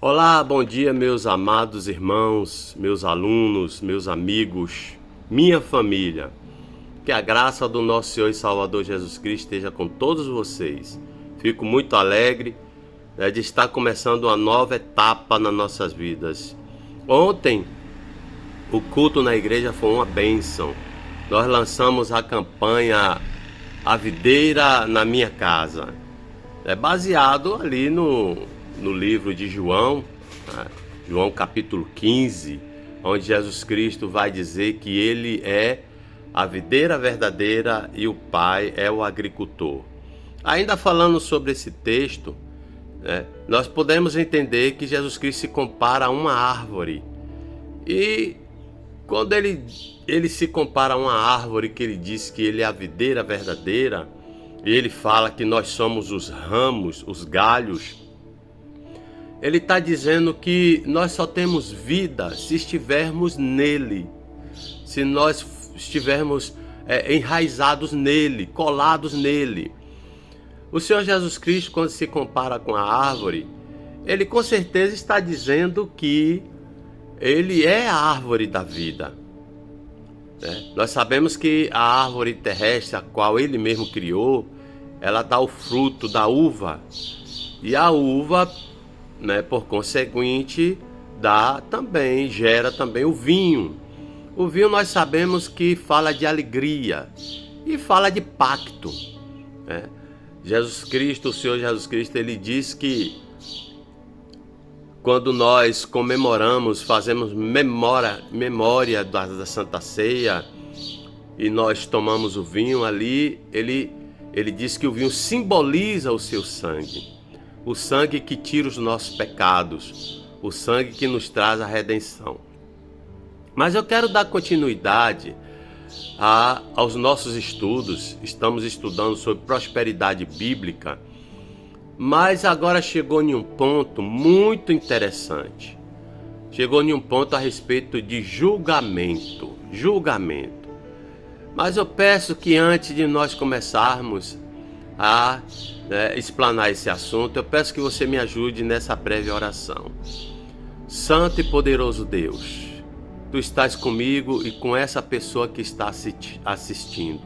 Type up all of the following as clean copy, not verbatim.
Olá, bom dia, meus amados irmãos, meus alunos, meus amigos, minha família. Que a graça do nosso Senhor e Salvador Jesus Cristo esteja com todos vocês. Fico muito alegre, de estar começando uma nova etapa nas nossas vidas. Ontem, o culto na igreja foi uma bênção. Nós lançamos a campanha A Videira na Minha Casa. É baseado ali no livro de João, né? João capítulo 15, onde Jesus Cristo vai dizer que ele é a videira verdadeira e o Pai é o agricultor. Ainda falando sobre esse texto, né, nós podemos entender que Jesus Cristo se compara a uma árvore. E quando ele se compara a uma árvore, que ele diz que ele é a videira verdadeira, e ele fala que nós somos os ramos, os galhos, ele está dizendo que nós só temos vida se estivermos nele, se nós estivermos enraizados nele, colados nele. O Senhor Jesus Cristo, quando se compara com a árvore, ele com certeza está dizendo que ele é a árvore da vida. Nós sabemos que a árvore terrestre, a qual ele mesmo criou, ela dá o fruto da uva. E a uva, por conseguinte, gera também o vinho. O vinho nós sabemos que fala de alegria e fala de pacto. Jesus Cristo, o Senhor Jesus Cristo, ele diz que quando nós comemoramos, fazemos memória da Santa Ceia e nós tomamos o vinho ali, ele diz que o vinho simboliza o seu sangue. O sangue que tira os nossos pecados, o sangue que nos traz a redenção. Mas eu quero dar continuidade aos nossos estudos. Estamos estudando sobre prosperidade bíblica, mas agora chegou em um ponto muito interessante. Chegou em um ponto a respeito de julgamento. Mas eu peço que antes de nós começarmos a explanar esse assunto, eu peço que você me ajude nessa breve oração. Santo e poderoso Deus, Tu estás comigo e com essa pessoa que está assistindo.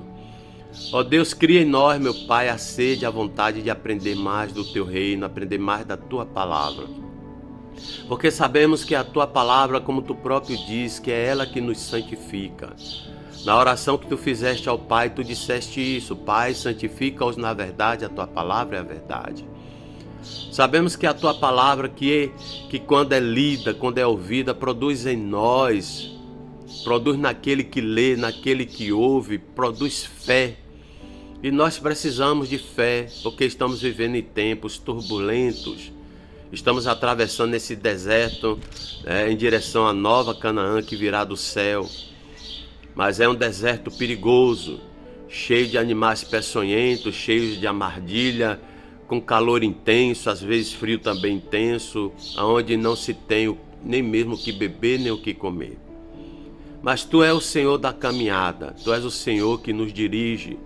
Ó Deus, cria em nós, meu Pai, a sede, a vontade de aprender mais do Teu reino, aprender mais da Tua palavra. Porque sabemos que a Tua palavra, como Tu próprio diz, que é ela que nos santifica. Na oração que Tu fizeste ao Pai, Tu disseste isso: Pai, santifica-os na verdade, a Tua palavra é a verdade. Sabemos que a Tua palavra, que quando é lida, quando é ouvida, produz em nós, produz naquele que lê, naquele que ouve, produz fé. E nós precisamos de fé, porque estamos vivendo em tempos turbulentos. Estamos atravessando esse deserto em direção à nova Canaã que virá do céu. Mas é um deserto perigoso, cheio de animais peçonhentos, cheio de armadilha, com calor intenso, às vezes frio também intenso, onde não se tem nem mesmo o que beber, nem o que comer. Mas Tu és o Senhor da caminhada, Tu és o Senhor que nos dirige,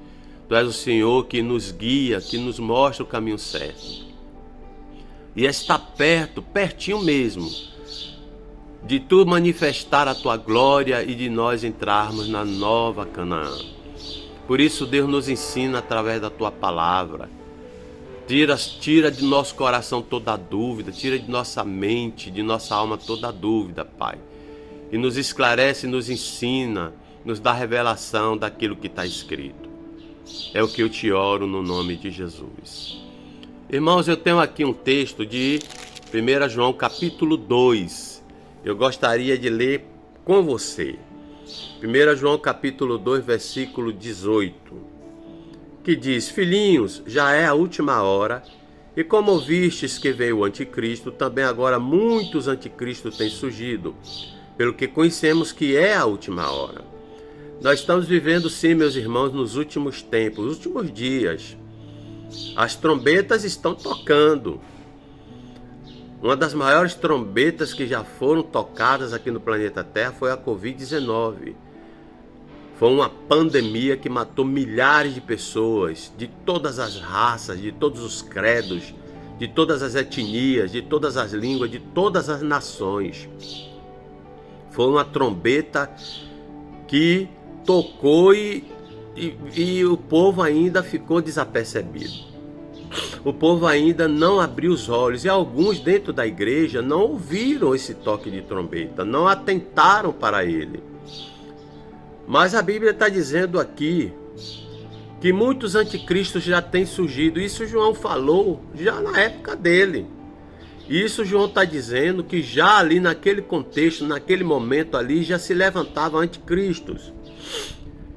Tu és o Senhor que nos guia, que nos mostra o caminho certo. E está perto, pertinho mesmo, de Tu manifestar a Tua glória e de nós entrarmos na nova Canaã. Por isso, Deus nos ensina através da Tua palavra. Tira de nosso coração toda a dúvida, tira de nossa mente, de nossa alma toda a dúvida, Pai. E nos esclarece, nos ensina, nos dá revelação daquilo que está escrito. É o que eu te oro no nome de Jesus. Irmãos, eu tenho aqui um texto de 1 João capítulo 2. Eu gostaria de ler com você. 1 João capítulo 2, versículo 18. Que diz: Filhinhos, já é a última hora, e como ouvistes que veio o anticristo, também agora muitos anticristos têm surgido, pelo que conhecemos que é a última hora. Nós estamos vivendo, sim, meus irmãos, nos últimos tempos, nos últimos dias. As trombetas estão tocando. Uma das maiores trombetas que já foram tocadas aqui no planeta Terra foi a Covid-19. Foi uma pandemia que matou milhares de pessoas, de todas as raças, de todos os credos, de todas as etnias, de todas as línguas, de todas as nações. Foi uma trombeta que tocou e o povo ainda ficou desapercebido. O povo ainda não abriu os olhos e alguns dentro da igreja não ouviram esse toque de trombeta, não atentaram para ele. Mas a Bíblia está dizendo aqui que muitos anticristos já têm surgido. Isso João falou já na época dele. Isso João está dizendo que já ali naquele contexto, naquele momento ali, já se levantavam anticristos.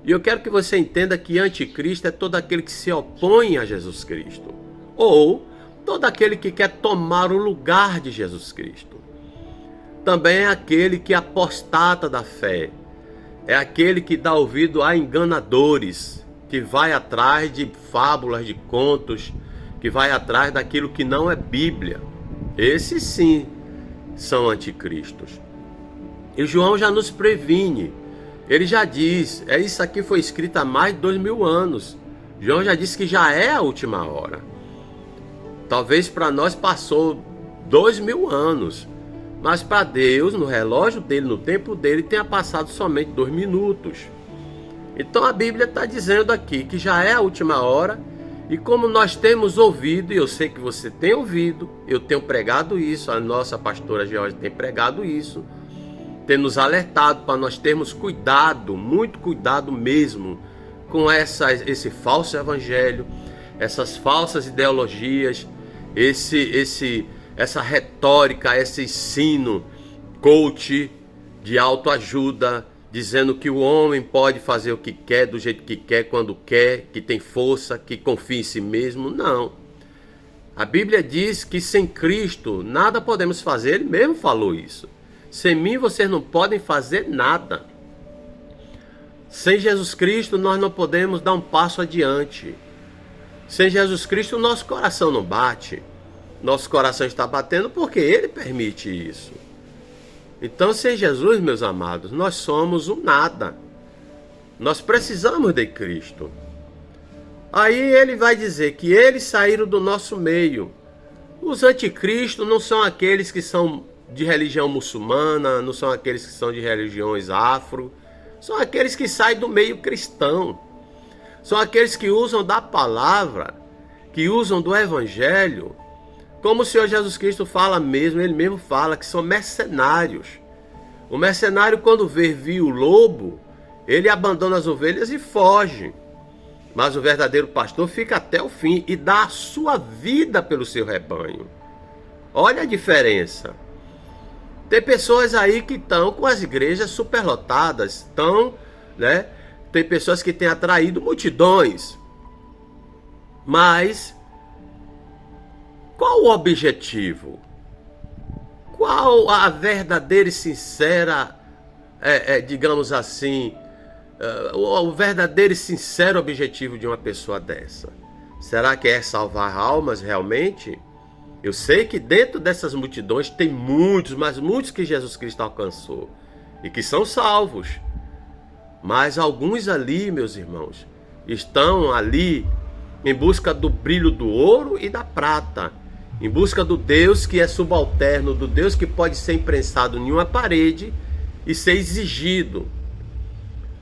E eu quero que você entenda que anticristo é todo aquele que se opõe a Jesus Cristo, ou todo aquele que quer tomar o lugar de Jesus Cristo. Também é aquele que apostata da fé, é aquele que dá ouvido a enganadores, que vai atrás de fábulas, de contos, que vai atrás daquilo que não é Bíblia. Esses sim são anticristos. E João já nos previne. Ele já diz, isso aqui foi escrito há mais de 2000 anos. João já disse que já é a última hora. Talvez para nós passou 2000 anos. Mas para Deus, no relógio dele, no tempo dele, tenha passado somente 2 minutos. Então a Bíblia está dizendo aqui que já é a última hora. E como nós temos ouvido, e eu sei que você tem ouvido, eu tenho pregado isso, a nossa pastora Georgia tem pregado isso, tem nos alertado para nós termos cuidado, muito cuidado mesmo, com esse falso evangelho, essas falsas ideologias, essa retórica, esse ensino coach de autoajuda, dizendo que o homem pode fazer o que quer, do jeito que quer, quando quer, que tem força, que confia em si mesmo. Não. A Bíblia diz que sem Cristo nada podemos fazer. Ele mesmo falou isso. Sem mim vocês não podem fazer nada. Sem Jesus Cristo nós não podemos dar um passo adiante. Sem Jesus Cristo o nosso coração não bate. Nosso coração está batendo porque Ele permite isso. Então, sem Jesus, meus amados, nós somos um nada. Nós precisamos de Cristo. Aí ele vai dizer que eles saíram do nosso meio. Os anticristos não são aqueles que são de religião muçulmana, não são aqueles que são de religiões afro. São aqueles que saem do meio cristão. São aqueles que usam da palavra, que usam do evangelho, como o Senhor Jesus Cristo fala mesmo, ele mesmo fala que são mercenários. O mercenário, quando vê o lobo, ele abandona as ovelhas e foge. Mas o verdadeiro pastor fica até o fim e dá a sua vida pelo seu rebanho. Olha a diferença. Tem pessoas aí que estão com as igrejas superlotadas, tem pessoas que têm atraído multidões. Mas qual o objetivo? Qual a verdadeira e sincera, digamos assim, o verdadeiro e sincero objetivo de uma pessoa dessa? Será que é salvar almas realmente? Eu sei que dentro dessas multidões tem muitos, mas muitos que Jesus Cristo alcançou e que são salvos. Mas alguns ali, meus irmãos, estão ali em busca do brilho do ouro e da prata, em busca do Deus que é subalterno, do Deus que pode ser imprensado em uma parede e ser exigido.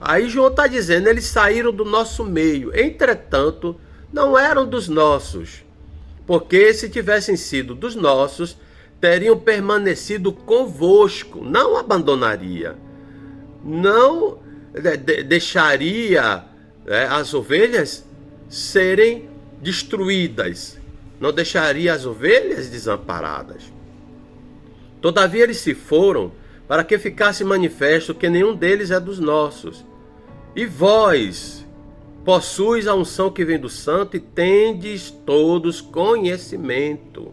Aí João está dizendo, eles saíram do nosso meio, entretanto, não eram dos nossos, porque se tivessem sido dos nossos, teriam permanecido convosco, não abandonaria, não deixaria as ovelhas serem destruídas, não deixaria as ovelhas desamparadas. Todavia eles se foram para que ficasse manifesto que nenhum deles é dos nossos. E vós possuis a unção que vem do santo e tendes todos conhecimento.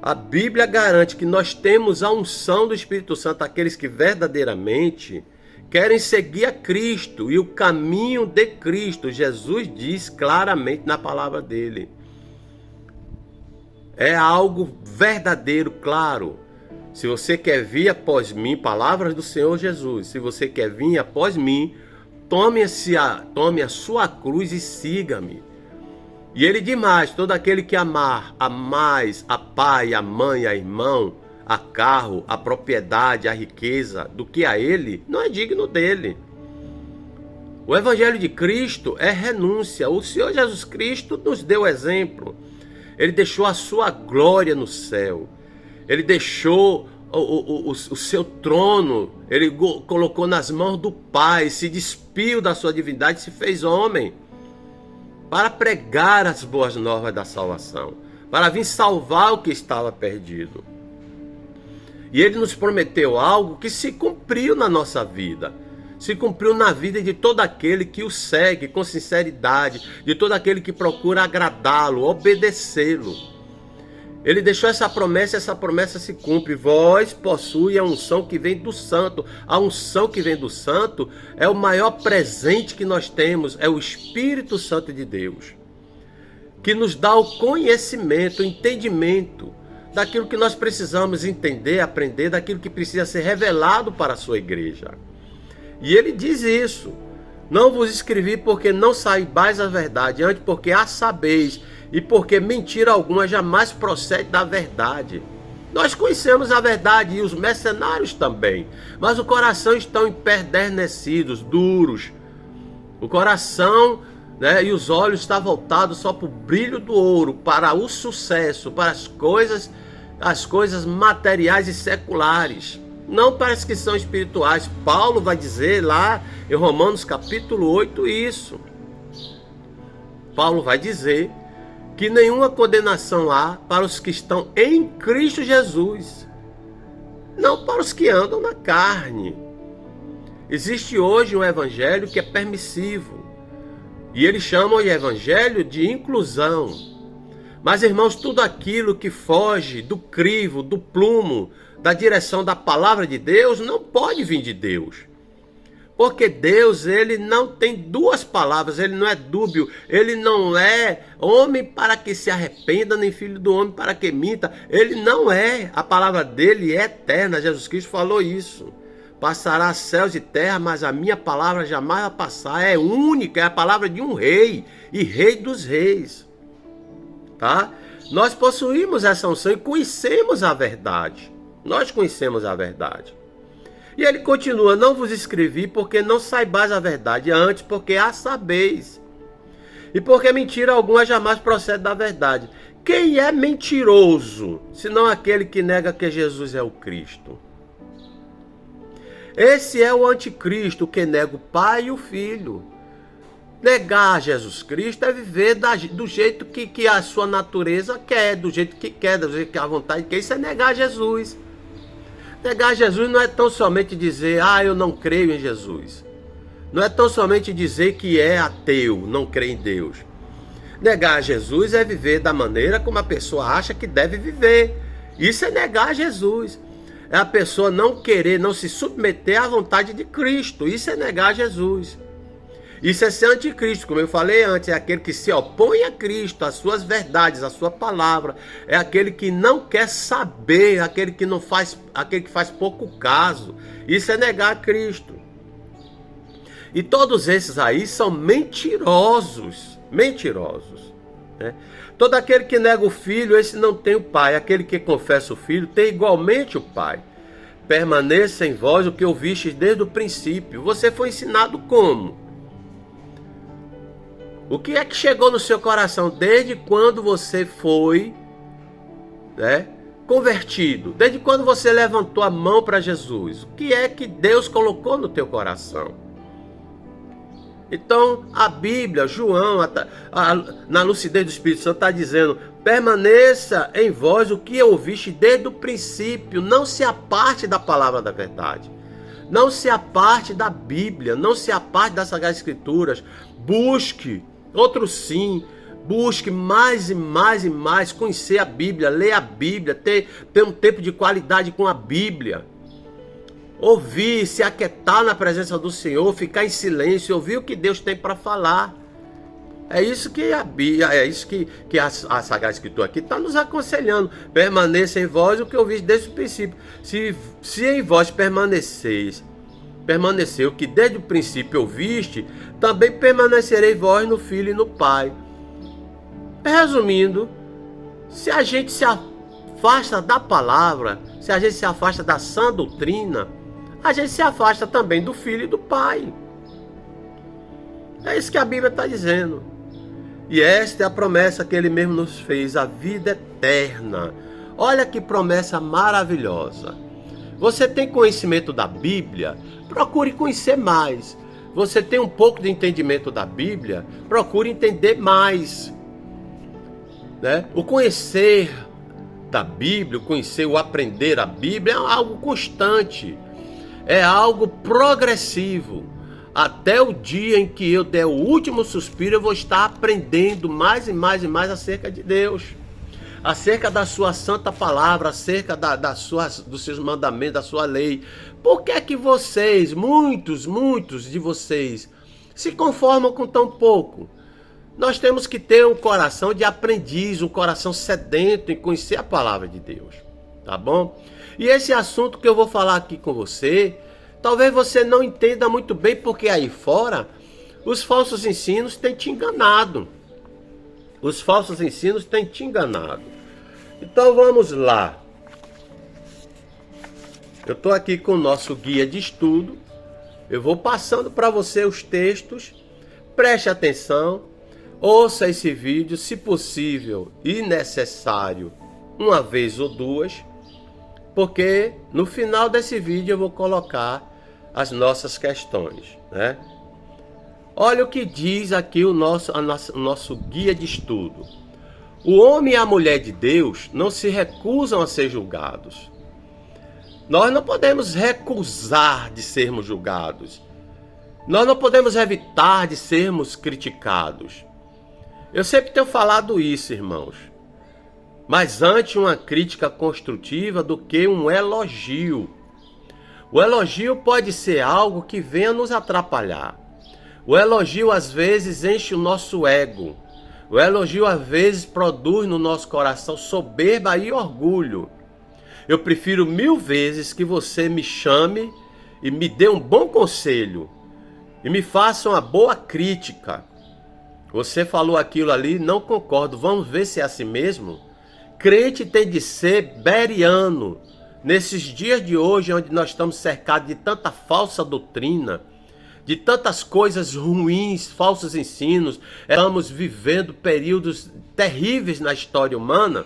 A Bíblia garante que nós temos a unção do Espírito Santo, aqueles que verdadeiramente querem seguir a Cristo e o caminho de Cristo. Jesus diz claramente na palavra dele. É algo verdadeiro, claro. Se você quer vir após mim, palavras do Senhor Jesus, se você quer vir após mim, tome a sua cruz e siga-me. E ele diz mais: todo aquele que amar a mais a pai, a mãe, a irmão, a carro, a propriedade, a riqueza, do que a ele, não é digno dele. O Evangelho de Cristo é renúncia. O Senhor Jesus Cristo nos deu exemplo. Ele deixou a sua glória no céu. Ele deixou o seu trono. Ele colocou nas mãos do Pai. Se despiu da sua divindade e se fez homem. Para pregar as boas novas da salvação. Para vir salvar o que estava perdido. E ele nos prometeu algo que se cumpriu na nossa vida. Se cumpriu na vida de todo aquele que o segue com sinceridade, de todo aquele que procura agradá-lo, obedecê-lo. Ele deixou essa promessa e essa promessa se cumpre. Vós possuem a unção que vem do santo. A unção que vem do santo é o maior presente que nós temos, é o Espírito Santo de Deus, que nos dá o conhecimento, o entendimento daquilo que nós precisamos entender, aprender, daquilo que precisa ser revelado para a sua igreja. E ele diz isso: não vos escrevi porque não saibais a verdade, antes porque a sabeis, e porque mentira alguma jamais procede da verdade. Nós conhecemos a verdade e os mercenários também, mas o coração estão empedernecidos, duros. O coração, e os olhos estão voltados só para o brilho do ouro, para o sucesso, para as coisas materiais e seculares. Não para as que são espirituais. Paulo vai dizer lá em Romanos capítulo 8 isso. Paulo vai dizer que nenhuma condenação há para os que estão em Cristo Jesus, não para os que andam na carne. Existe hoje um evangelho que é permissivo, e eles chamam de evangelho de inclusão. Mas, irmãos, tudo aquilo que foge do crivo, do plumo, da direção da palavra de Deus, não pode vir de Deus. Porque Deus, ele não tem duas palavras, ele não é dúbio, ele não é homem para que se arrependa, nem filho do homem para que minta. Ele não é, a palavra dele é eterna, Jesus Cristo falou isso. Passará céus e terra, mas a minha palavra jamais vai passar, é única, é a palavra de um rei, e rei dos reis. Tá? Nós possuímos essa unção e conhecemos a verdade. Nós conhecemos a verdade. E ele continua: não vos escrevi porque não saibais a verdade, antes porque a sabeis. E porque mentira alguma jamais procede da verdade. Quem é mentiroso, senão aquele que nega que Jesus é o Cristo? Esse é o anticristo, que nega o Pai e o Filho. Negar Jesus Cristo é viver do jeito que a sua natureza quer, do jeito que quer, do jeito que a vontade quer. Isso é negar Jesus. Negar Jesus não é tão somente dizer: eu não creio em Jesus. Não é tão somente dizer que é ateu, não crê em Deus. Negar Jesus é viver da maneira como a pessoa acha que deve viver. Isso é negar Jesus. É a pessoa não querer, não se submeter à vontade de Cristo. Isso é negar Jesus. Isso é ser anticristo, como eu falei antes, é aquele que se opõe a Cristo, às suas verdades, à sua palavra. É aquele que não quer saber, aquele que faz pouco caso. Isso é negar a Cristo. E todos esses aí são mentirosos, né? Todo aquele que nega o Filho, esse não tem o Pai. Aquele que confessa o Filho tem igualmente o Pai. Permaneça em vós o que ouvistes desde o princípio. Você foi ensinado como? O que é que chegou no seu coração desde quando você foi convertido? Desde quando você levantou a mão para Jesus? O que é que Deus colocou no teu coração? Então, a Bíblia, João, na lucidez do Espírito Santo, está dizendo: permaneça em vós o que ouviste desde o princípio. Não se aparte da palavra da verdade. Não se aparte da Bíblia. Não se aparte das Sagradas Escrituras. Busque. Outro sim, busque mais e mais e mais conhecer a Bíblia, ler a Bíblia, ter um tempo de qualidade com a Bíblia. Ouvir, se aquietar na presença do Senhor, ficar em silêncio, ouvir o que Deus tem para falar. É isso que a Bíblia, é isso que a Sagrada Escritura aqui está nos aconselhando. Permaneça em vós o que eu vi desde o princípio. Se em vós permaneceu o que desde o princípio ouviste, também permanecerei vós no Filho e no Pai. Resumindo, se a gente se afasta da palavra, se a gente se afasta da sã doutrina, a gente se afasta também do Filho e do Pai. É isso que a Bíblia está dizendo. E esta é a promessa que Ele mesmo nos fez, a vida eterna. Olha que promessa maravilhosa. Você tem conhecimento da Bíblia? Procure conhecer mais. Você tem um pouco de entendimento da Bíblia? Procure entender mais. Né? O conhecer da Bíblia, o conhecer, o aprender a Bíblia é algo constante. É algo progressivo. Até o dia em que eu der o último suspiro, eu vou estar aprendendo mais e mais e mais acerca de Deus. Acerca da sua santa palavra, acerca dos seus mandamentos, da sua lei. Por que é que vocês, muitos de vocês, se conformam com tão pouco? Nós temos que ter um coração de aprendiz, um coração sedento em conhecer a palavra de Deus, tá bom? E esse assunto que eu vou falar aqui com você, talvez você não entenda muito bem, porque aí fora os falsos ensinos têm te enganado. Os falsos ensinos têm te enganado. Então vamos lá. Eu estou aqui com o nosso guia de estudo. Eu vou passando para você os textos. Preste atenção. Ouça esse vídeo, se possível e necessário, uma vez ou duas. Porque no final desse vídeo eu vou colocar as nossas questões, né? Olha o que diz aqui o nosso guia de estudo. O homem e a mulher de Deus não se recusam a ser julgados. Nós não podemos recusar de sermos julgados. Nós não podemos evitar de sermos criticados. Eu sempre tenho falado isso, irmãos. Mas antes uma crítica construtiva do que um elogio. O elogio pode ser algo que venha nos atrapalhar. O elogio às vezes enche o nosso ego. O elogio às vezes produz no nosso coração soberba e orgulho. Eu prefiro 1000 vezes que você me chame e me dê um bom conselho e me faça uma boa crítica. Você falou aquilo ali, não concordo. Vamos ver se é assim mesmo? Crente tem de ser beriano. Nesses dias de hoje, onde nós estamos cercados de tanta falsa doutrina, de tantas coisas ruins, falsos ensinos, estamos vivendo períodos terríveis na história humana,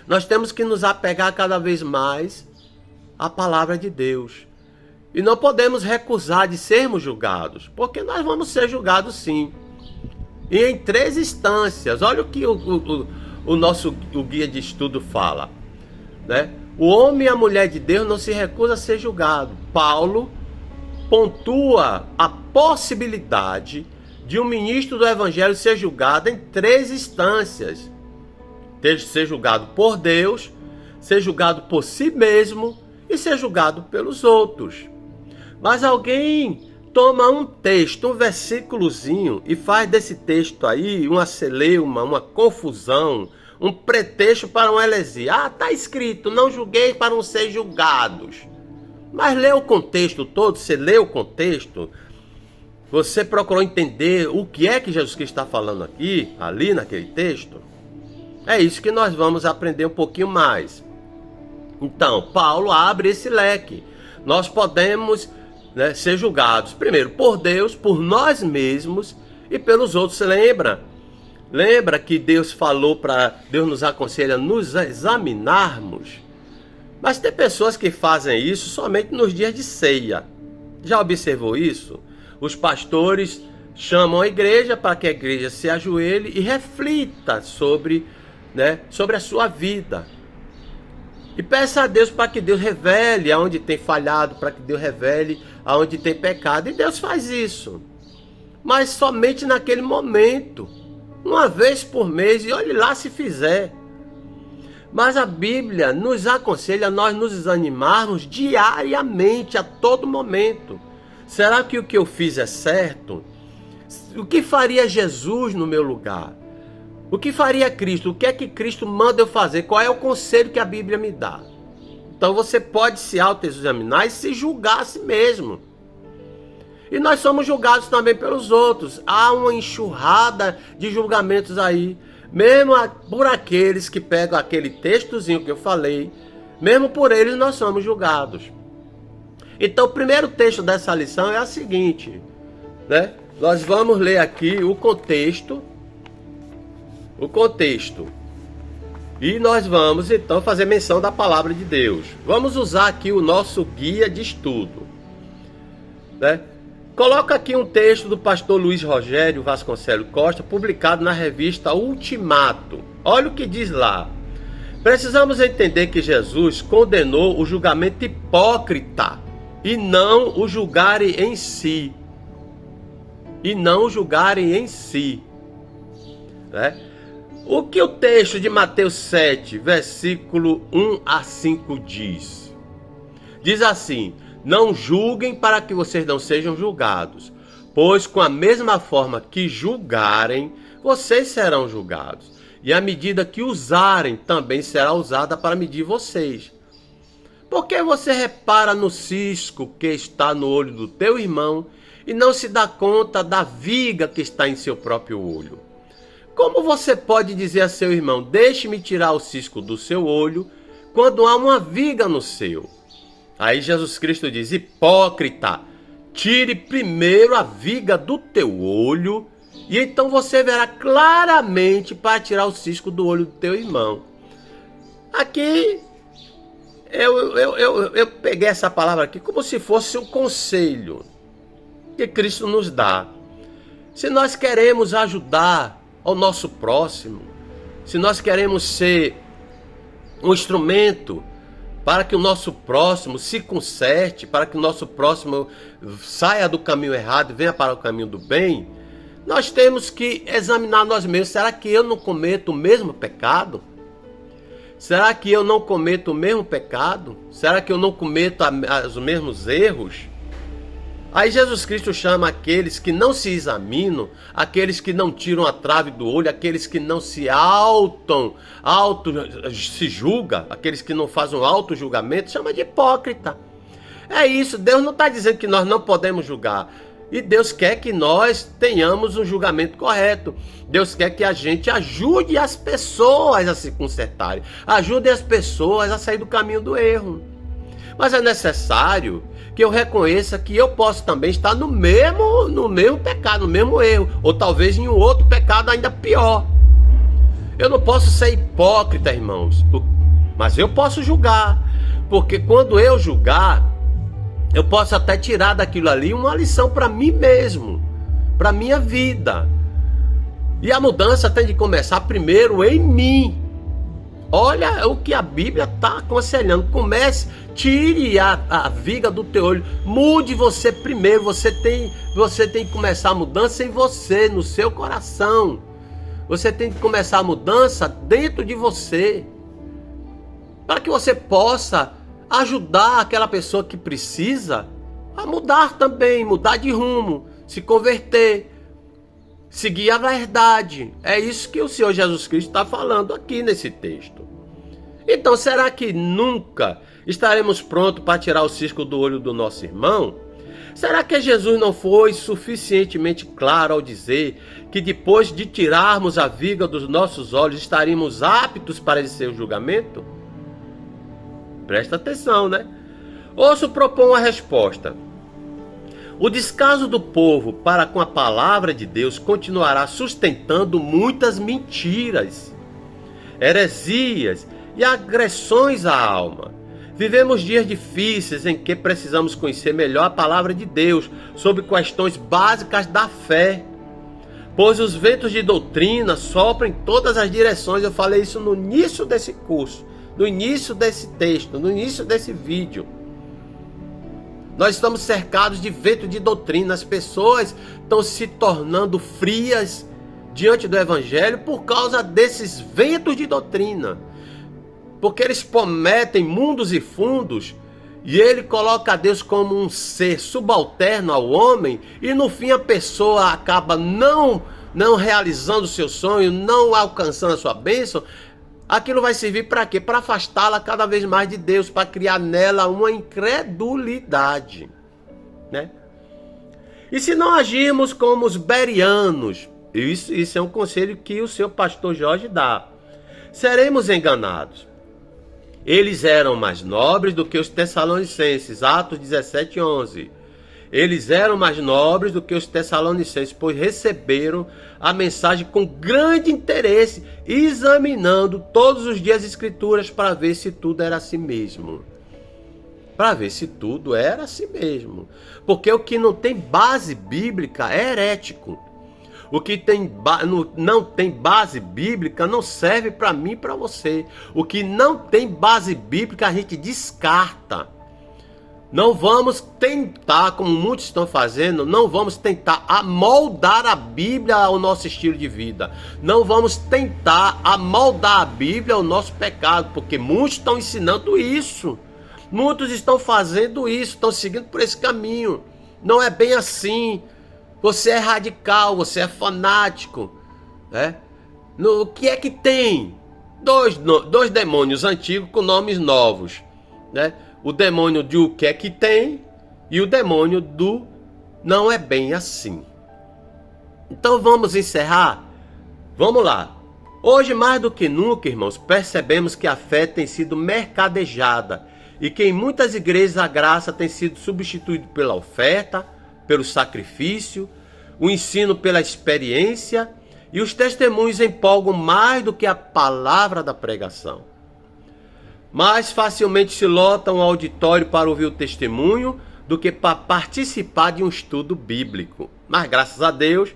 nós temos que nos apegar cada vez mais à palavra de Deus. E não podemos recusar de sermos julgados, porque nós vamos ser julgados sim. E em 3 instâncias. Olha o que o guia de estudo fala, né? O homem e a mulher de Deus não se recusam a ser julgado. Paulo pontua a possibilidade de um ministro do evangelho ser julgado em 3 instâncias. Ser julgado por Deus, ser julgado por si mesmo e ser julgado pelos outros. Mas alguém toma um texto, um versículozinho e faz desse texto aí uma celeuma, uma confusão, um pretexto para uma heresia. Ah, está escrito, não julguei para não ser julgados. Mas lê o contexto todo, você lê o contexto, você procurou entender o que é que Jesus Cristo está falando aqui, ali naquele texto? É isso que nós vamos aprender um pouquinho mais. Então, Paulo abre esse leque. Nós podemos, né, ser julgados, primeiro, por Deus, por nós mesmos e pelos outros. Você lembra? Lembra que Deus falou Deus nos aconselha a nos examinarmos? Mas tem pessoas que fazem isso somente nos dias de ceia. Já observou isso? Os pastores chamam a igreja para que a igreja se ajoelhe e reflita sobre a sua vida. E peça a Deus para que Deus revele aonde tem falhado, para que Deus revele aonde tem pecado. E Deus faz isso. Mas somente naquele momento. Uma vez por mês, e olhe lá se fizer. Mas a Bíblia nos aconselha a nós nos desanimarmos diariamente, a todo momento. Será que o que eu fiz é certo? O que faria Jesus no meu lugar? O que faria Cristo? O que é que Cristo manda eu fazer? Qual é o conselho que a Bíblia me dá? Então você pode se autoexaminar e se julgar a si mesmo. E nós somos julgados também pelos outros. Há uma enxurrada de julgamentos aí. mesmo por aqueles que pegam aquele textozinho que eu falei, mesmo por eles nós somos julgados. Então o primeiro texto dessa lição é o seguinte, né? Nós vamos ler aqui o contexto, e nós vamos então fazer menção da palavra de Deus. Vamos usar aqui o nosso guia de estudo, né? Coloca aqui um texto do pastor Luiz Rogério Vasconcelos Costa, publicado na revista Ultimato. Olha o que diz lá. Precisamos entender que Jesus condenou o julgamento hipócrita e não o julgarem em si. Né? O que o texto de Mateus 7, versículo 1 a 5 diz? Diz assim: não julguem para que vocês não sejam julgados, pois com a mesma forma que julgarem, vocês serão julgados. E a medida que usarem também será usada para medir vocês. Por que você repara no cisco que está no olho do teu irmão e não se dá conta da viga que está em seu próprio olho? Como você pode dizer a seu irmão, deixe-me tirar o cisco do seu olho, quando há uma viga no seu? Aí Jesus Cristo diz: hipócrita, tire primeiro a viga do teu olho, e então você verá claramente para tirar o cisco do olho do teu irmão. Aqui, eu peguei essa palavra aqui como se fosse um conselho que Cristo nos dá. Se nós queremos ajudar ao nosso próximo, se nós queremos ser um instrumento para que o nosso próximo se conserte, para que o nosso próximo saia do caminho errado e venha para o caminho do bem, nós temos que examinar nós mesmos. Será que eu não cometo o mesmo pecado? Será que eu não cometo o mesmo pecado? Será que eu não cometo os mesmos erros? Aí Jesus Cristo chama aqueles que não se examinam, aqueles que não tiram a trave do olho, aqueles que não se se julga, aqueles que não fazem um auto-julgamento, chama de hipócrita. É isso, Deus não está dizendo que nós não podemos julgar. E Deus quer que nós tenhamos um julgamento correto. Deus quer que a gente ajude as pessoas a se consertarem, ajude as pessoas a sair do caminho do erro. Mas é necessário que eu reconheça que eu posso também estar no mesmo pecado, no mesmo erro, ou talvez em um outro pecado ainda pior. Eu não posso ser hipócrita, irmãos, mas eu posso julgar, porque quando eu julgar, eu posso até tirar daquilo ali uma lição para mim mesmo, para minha vida. E a mudança tem de começar primeiro em mim. Olha o que a Bíblia está aconselhando. Tire a viga do teu olho. Mude você primeiro. Você tem que começar a mudança em você, no seu coração. Você tem que começar a mudança dentro de você, para que você possa ajudar aquela pessoa que precisa a mudar também, mudar de rumo, se converter, seguir a verdade. É isso que o Senhor Jesus Cristo está falando aqui nesse texto. Então, será que nunca estaremos prontos para tirar o cisco do olho do nosso irmão? Será que Jesus não foi suficientemente claro ao dizer que depois de tirarmos a viga dos nossos olhos, estaríamos aptos para esse seu julgamento? Presta atenção, né? Ouço propor uma resposta. O descaso do povo para com a palavra de Deus continuará sustentando muitas mentiras, heresias e agressões à alma. Vivemos dias difíceis em que precisamos conhecer melhor a palavra de Deus sobre questões básicas da fé, pois os ventos de doutrina sopram em todas as direções. Eu falei isso no início desse curso, no início desse texto, no início desse vídeo. Nós estamos cercados de vento de doutrina. As pessoas estão se tornando frias diante do Evangelho por causa desses ventos de doutrina. Porque eles prometem mundos e fundos, e ele coloca a Deus como um ser subalterno ao homem, e no fim a pessoa acaba não realizando o seu sonho, não alcançando a sua bênção. Aquilo vai servir para quê? Para afastá-la cada vez mais de Deus, para criar nela uma incredulidade, né? E se não agirmos como os bereanos, Isso é um conselho que o seu pastor Jorge dá. Seremos enganados. Eles eram mais nobres do que os Tessalonicenses, Atos 17:11. Eles eram mais nobres do que os Tessalonicenses, pois receberam a mensagem com grande interesse, examinando todos os dias as Escrituras para ver se tudo era assim mesmo. Para ver se tudo era assim mesmo. Porque o que não tem base bíblica é herético. O que não tem base bíblica não serve para mim e para você. O que não tem base bíblica a gente descarta. Não vamos tentar, como muitos estão fazendo, não vamos tentar amoldar a Bíblia ao nosso estilo de vida. Não vamos tentar amoldar a Bíblia ao nosso pecado, porque muitos estão ensinando isso. Muitos estão fazendo isso, estão seguindo por esse caminho. Não é bem assim. Você é radical, você é fanático, né? O que é que tem? Dois demônios antigos com nomes novos, né? O demônio de o que é que tem e o demônio do não é bem assim. Então vamos encerrar? Vamos lá. Hoje mais do que nunca, irmãos, percebemos que a fé tem sido mercadejada e que em muitas igrejas a graça tem sido substituída pela oferta, pelo sacrifício, o ensino pela experiência e os testemunhos empolgam mais do que a palavra da pregação. Mais facilmente se lota um auditório para ouvir o testemunho do que para participar de um estudo bíblico. Mas graças a Deus,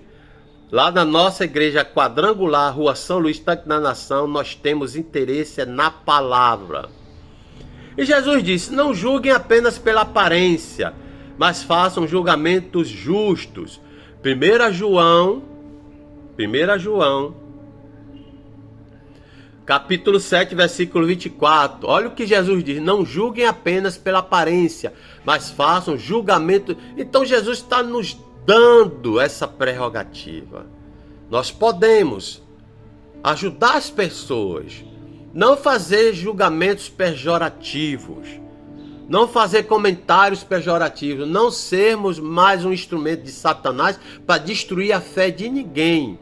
lá na nossa igreja quadrangular, Rua São Luís, Tanque da Nação, nós temos interesse na palavra. E Jesus disse, não julguem apenas pela aparência, mas façam julgamentos justos. 1 João, capítulo 7, versículo 24. Olha o que Jesus diz, não julguem apenas pela aparência, mas façam julgamento. Então Jesus está nos dando essa prerrogativa. Nós podemos ajudar as pessoas, não fazer julgamentos pejorativos, não fazer comentários pejorativos, não sermos mais um instrumento de Satanás para destruir a fé de ninguém.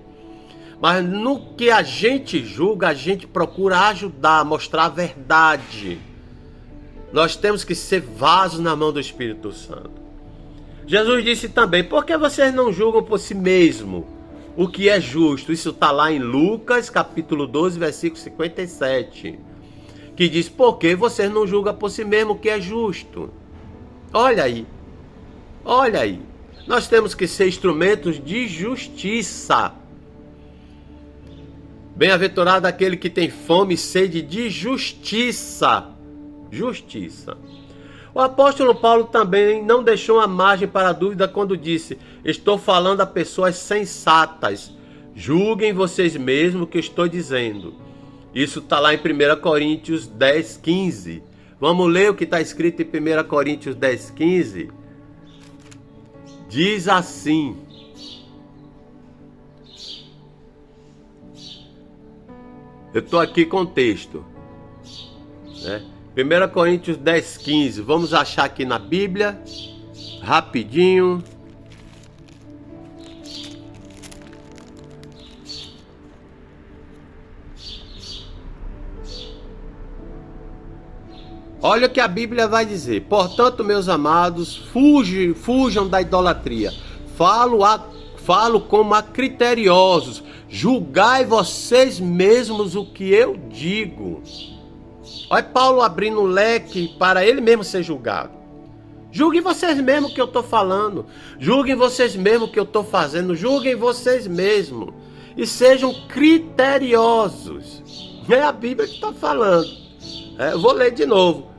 Mas no que a gente julga, a gente procura ajudar, mostrar a verdade. Nós temos que ser vasos na mão do Espírito Santo. Jesus disse também, por que vocês não julgam por si mesmo o que é justo? Isso está lá em Lucas, capítulo 12, versículo 57. Que diz, por que vocês não julgam por si mesmo o que é justo? Olha aí. Olha aí. Nós temos que ser instrumentos de justiça. Bem-aventurado aquele que tem fome e sede de justiça. Justiça. O apóstolo Paulo também não deixou uma margem para a dúvida quando disse, estou falando a pessoas sensatas. Julguem vocês mesmos o que estou dizendo. Isso está lá em 1 Coríntios 10, 15. Vamos ler o que está escrito em 1 Coríntios 10, 15? Diz assim. Eu estou aqui com o texto, né? 1 Coríntios 10, 15. Vamos achar aqui na Bíblia, rapidinho. Olha o que a Bíblia vai dizer. Portanto, meus amados, fujam da idolatria. Falo como a criteriosos. Julgai vocês mesmos o que eu digo. Olha Paulo abrindo um leque para ele mesmo ser julgado. Julguem vocês mesmos o que eu estou falando. Julguem vocês mesmos o que eu estou fazendo. Julguem vocês mesmos. E sejam criteriosos. É a Bíblia que está falando. Eu vou ler de novo.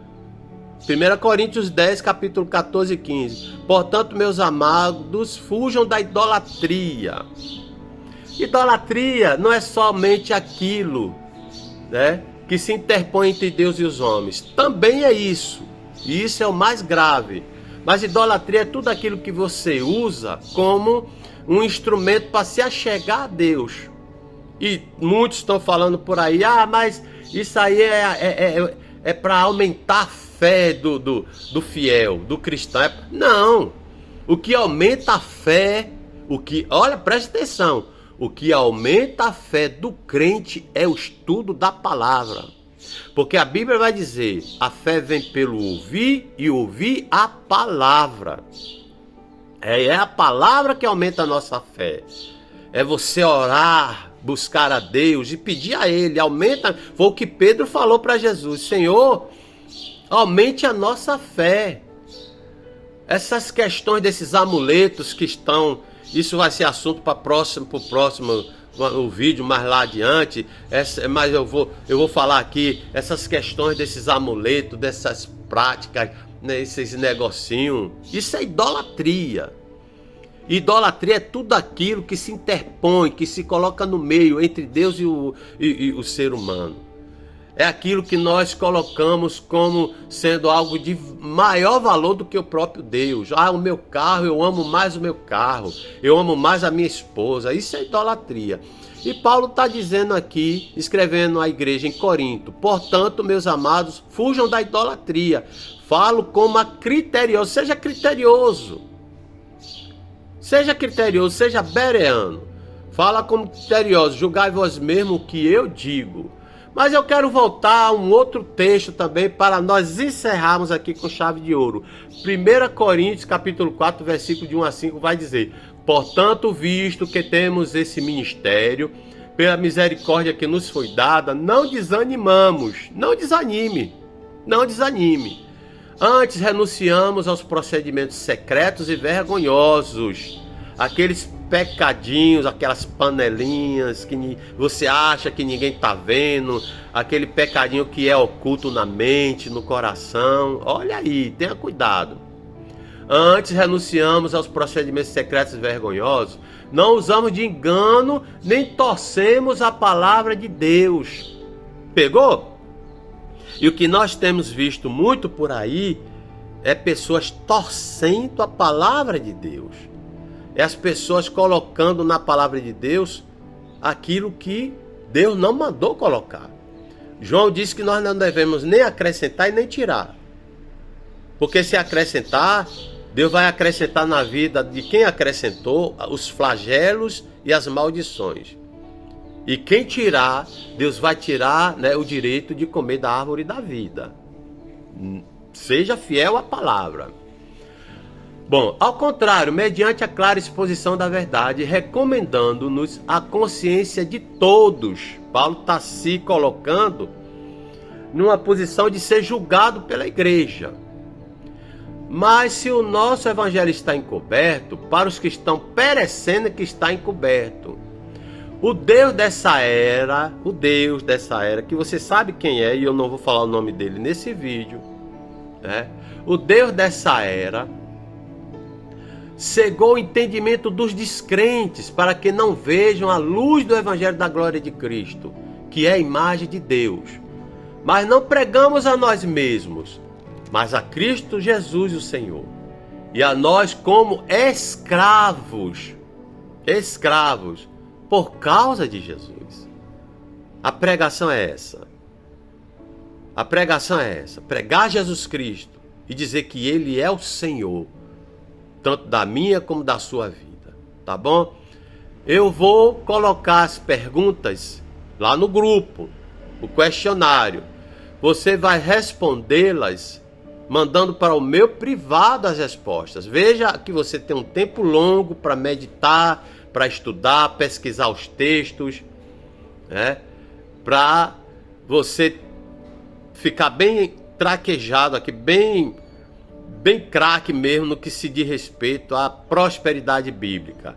1 Coríntios 10, capítulo 14 e 15. Portanto, meus amados, fujam da idolatria. Idolatria não é somente aquilo, né, que se interpõe entre Deus e os homens. Também é isso. E isso é o mais grave. Mas idolatria é tudo aquilo que você usa como um instrumento para se achegar a Deus. E muitos estão falando por aí, mas isso aí é para aumentar a fé do fiel, do cristão. Não. O que aumenta a fé, olha, preste atenção. O que aumenta a fé do crente é o estudo da palavra. Porque a Bíblia vai dizer, a fé vem pelo ouvir e ouvir a palavra. É a palavra que aumenta a nossa fé. É você orar, buscar a Deus e pedir a Ele, aumenta. Foi o que Pedro falou para Jesus, Senhor, aumente a nossa fé. Essas questões desses amuletos que estão, isso vai ser assunto para o próximo o vídeo mais lá adiante, mas eu vou falar aqui, essas questões desses amuletos, dessas práticas, né, esses negocinhos, isso é idolatria. Idolatria é tudo aquilo que se interpõe, que se coloca no meio entre Deus e o ser humano. É aquilo que nós colocamos como sendo algo de maior valor do que o próprio Deus. Ah, o meu carro, eu amo mais o meu carro. Eu amo mais a minha esposa. Isso é idolatria. E Paulo está dizendo aqui, escrevendo à igreja em Corinto. Portanto, meus amados, fujam da idolatria. Falo como a criterioso. Seja criterioso. Seja criterioso, seja bereano. Fala como criterioso. Julgai vós mesmo o que eu digo. Mas eu quero voltar a um outro texto também para nós encerrarmos aqui com chave de ouro. 1 Coríntios capítulo 4, versículo de 1 a 5 vai dizer: portanto, visto que temos esse ministério, pela misericórdia que nos foi dada, não desanimamos. Não desanime. Não desanime. Antes renunciamos aos procedimentos secretos e vergonhosos. Aqueles pecadinhos, aquelas panelinhas que você acha que ninguém está vendo, aquele pecadinho que é oculto na mente, no coração. Olha aí, tenha cuidado. Antes renunciamos aos procedimentos secretos e vergonhosos, não usamos de engano, nem torcemos a palavra de Deus. Pegou? E o que nós temos visto muito por aí é pessoas torcendo a palavra de Deus. É as pessoas colocando na palavra de Deus aquilo que Deus não mandou colocar. João disse que nós não devemos nem acrescentar e nem tirar. Porque se acrescentar, Deus vai acrescentar na vida de quem acrescentou os flagelos e as maldições. E quem tirar, Deus vai tirar, né, o direito de comer da árvore da vida. Seja fiel à palavra. Bom, ao contrário, mediante a clara exposição da verdade, recomendando-nos a consciência de todos. Paulo está se colocando numa posição de ser julgado pela igreja. Mas se o nosso evangelho está encoberto, para os que estão perecendo é que está encoberto. O Deus dessa era, que você sabe quem é, e eu não vou falar o nome dele nesse vídeo, né? O Deus dessa era cegou o entendimento dos descrentes para que não vejam a luz do evangelho da glória de Cristo, que é a imagem de Deus. Mas não pregamos a nós mesmos, mas a Cristo Jesus o Senhor, e a nós como escravos, por causa de Jesus. A pregação é essa. A pregação é essa. Pregar Jesus Cristo e dizer que Ele é o Senhor, tanto da minha como da sua vida, tá bom? Eu vou colocar as perguntas lá no grupo, o questionário. Você vai respondê-las mandando para o meu privado as respostas. Veja que você tem um tempo longo para meditar, para estudar, pesquisar os textos, né? Para você ficar bem traquejado aqui, bem craque mesmo no que se diz respeito à prosperidade bíblica,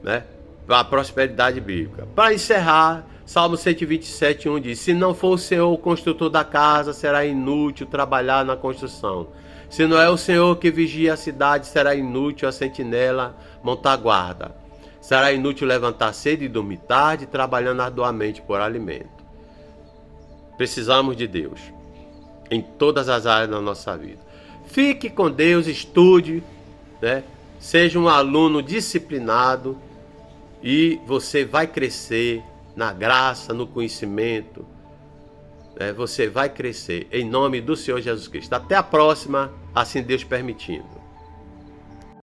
né? A prosperidade bíblica. Para encerrar, Salmo 127:1 diz: se não for o Senhor o construtor da casa, será inútil trabalhar na construção. Se não é o Senhor que vigia a cidade, será inútil a sentinela montar guarda. Será inútil levantar cedo e dormir tarde, trabalhando arduamente por alimento. Precisamos de Deus em todas as áreas da nossa vida. Fique com Deus, estude, né? Seja um aluno disciplinado e você vai crescer na graça, no conhecimento, né? Você vai crescer em nome do Senhor Jesus Cristo. Até a próxima, assim Deus permitindo.